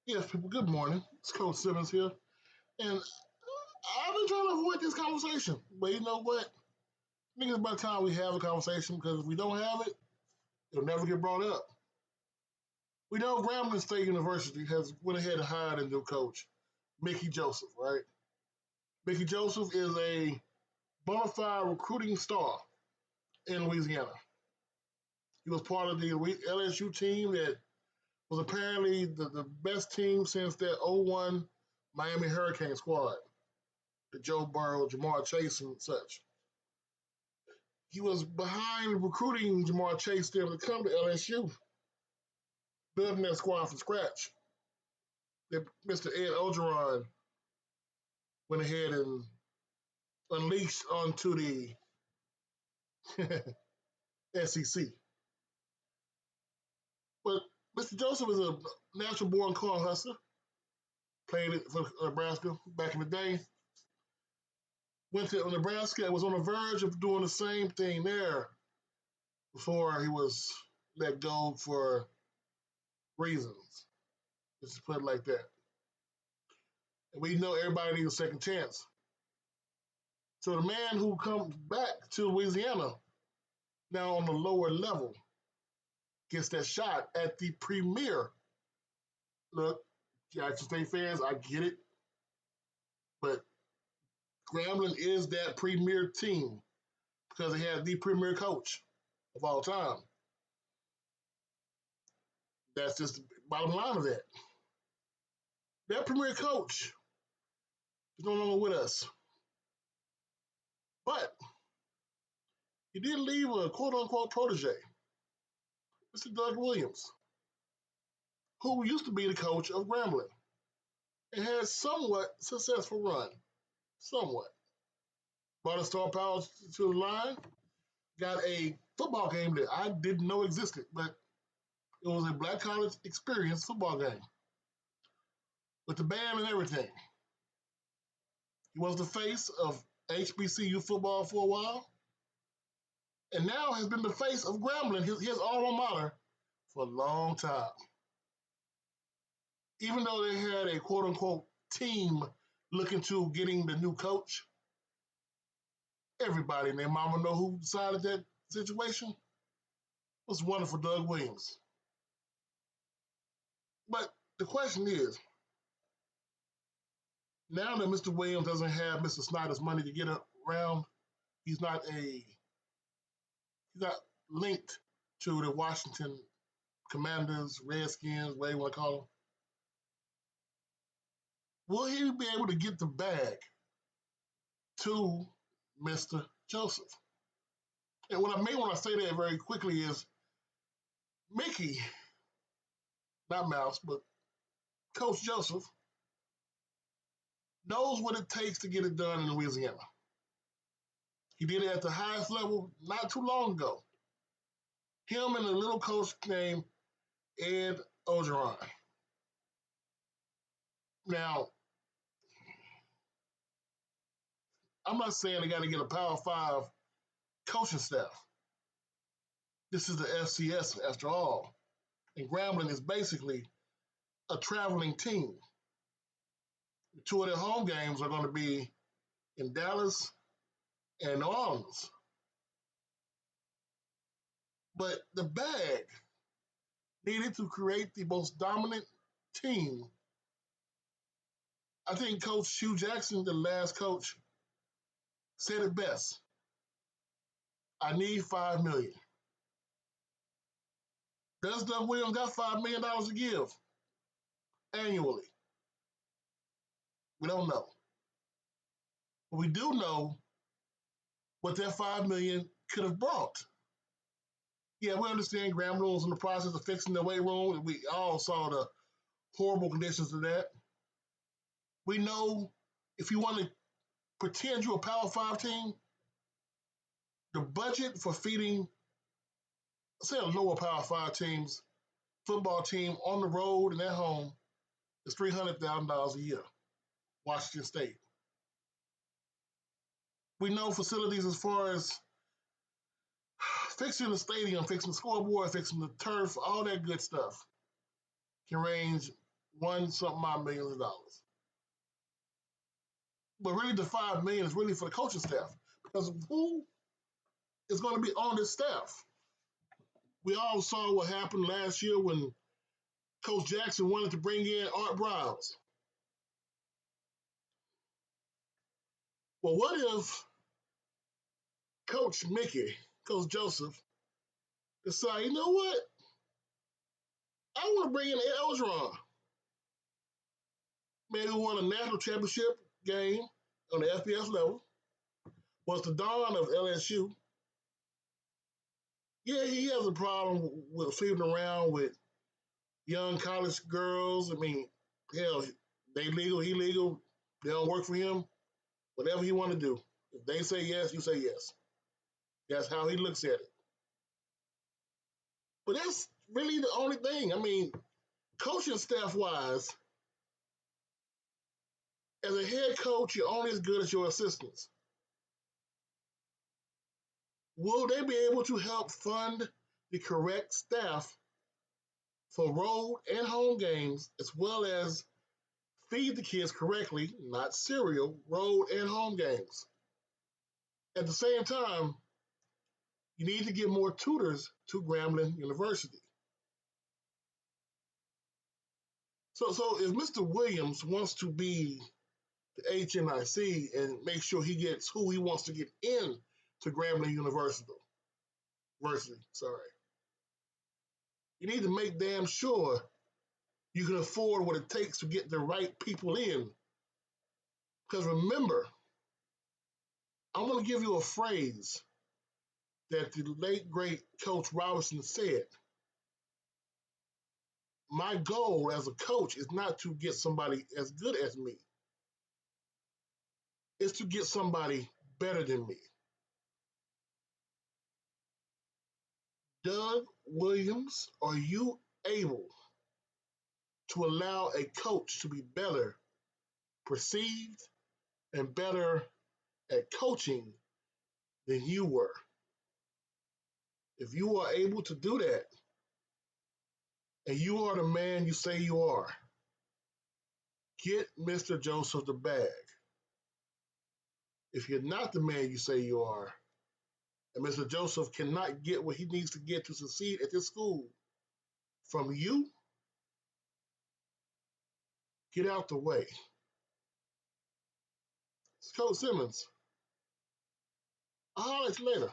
Yes, people, good morning. It's Coach Simmons here. And I've been trying to avoid this conversation. But you know what? I think it's about time we have a conversation because if we don't have it, it'll never get brought up. We know Grambling State University has went ahead and hired a new coach, Mickey Joseph, right? Mickey Joseph is a bona fide recruiting star in Louisiana. He was part of the LSU team that was apparently the best team since that '01 Miami Hurricane squad, the Joe Burrow, Jamar Chase, and such. He was behind recruiting Jamar Chase to come to LSU, building that squad from scratch. That Mr. Ed Ogeron went ahead and unleashed onto the SEC. But Mr. Joseph is a natural born corn hustler, played it for Nebraska back in the day. Went to Nebraska and was on the verge of doing the same thing there before he was let go for reasons. Let's just put it like that. And we know everybody needs a second chance. So the man who comes back to Louisiana now on the lower level gets that shot at the premier. Look, Jackson State fans, I get it, but Grambling is that premier team because they have the premier coach of all time. That's just the bottom line of that. That premier coach is no longer with us, but he did leave a quote unquote protege, Mr. Doug Williams, who used to be the coach of Grambling and had somewhat successful run. Somewhat. Brought a star power to the line, got a football game that I didn't know existed, but it was a black college experience football game with the band and everything. He was the face of HBCU football for a while, and now has been the face of Grambling, his alma mater, for a long time. Even though they had a quote unquote team looking to getting the new coach, everybody and their mama know who decided that situation. It was wonderful, Doug Williams. But the question is, now that Mr. Williams doesn't have Mr. Snyder's money to get around, he's not linked to the Washington Commanders, Redskins, whatever you want to call them. Will he be able to get the bag to Mr. Joseph? And what I mean when I say that very quickly is Mickey, not Mouse, but Coach Joseph knows what it takes to get it done in Louisiana. He did it at the highest level not too long ago. Him and a little coach named Ed Ogeron. Now, I'm not saying they got to get a Power 5 coaching staff. This is the FCS after all. And Grambling is basically a traveling team. Two of their home games are going to be in Dallas and New Orleans. But the bag needed to create the most dominant team. I think Coach Hugh Jackson, the last coach, said it best. I need $5 million. Does Doug Williams got $5 million to give annually? We don't know. But we do know what that $5 million could have brought. Yeah, we understand Grambling was in the process of fixing the weight room. We all saw the horrible conditions of that. We know if you want to pretend you're a Power 5 team, the budget for feeding, say, a lower Power 5 team's football team on the road and at home is $300,000 a year. Washington State. We know facilities as far as fixing the stadium, fixing the scoreboard, fixing the turf, all that good stuff can range one something odd millions of dollars. But really, the $5 million is really for the coaching staff because who is going to be on this staff? We all saw what happened last year when Coach Jackson wanted to bring in Art Briles. Well, what if Coach Mickey, Coach Joseph, decide, you know what? I want to bring in Ed Orgeron. Man who won a national championship game on the FBS level, was the dawn of LSU. Yeah, he has a problem with sleeping around with young college girls. I mean, hell, they legal, he legal. They don't work for him. Whatever he want to do. If they say yes, you say yes. That's how he looks at it. But that's really the only thing. I mean, coaching staff wise, as a head coach, you're only as good as your assistants. Will they be able to help fund the correct staff for road and home games, as well as feed the kids correctly, not cereal, road and home games? At the same time, you need to give more tutors to Grambling University. So if Mr. Williams wants to be the HNIC and make sure he gets who he wants to get in to Grambling University, sorry, you need to make damn sure you can afford what it takes to get the right people in. Because remember, I'm going to give you a phrase that the late, great Coach Robinson said. My goal as a coach is not to get somebody as good as me. It's to get somebody better than me. Doug Williams, are you able to allow a coach to be better perceived and better at coaching than you were? If you are able to do that, and you are the man you say you are, get Mr. Joseph the bag. If you're not the man you say you are, and Mr. Joseph cannot get what he needs to get to succeed at this school from you, get out the way. It's Coach Simmons. I'll holler at you later.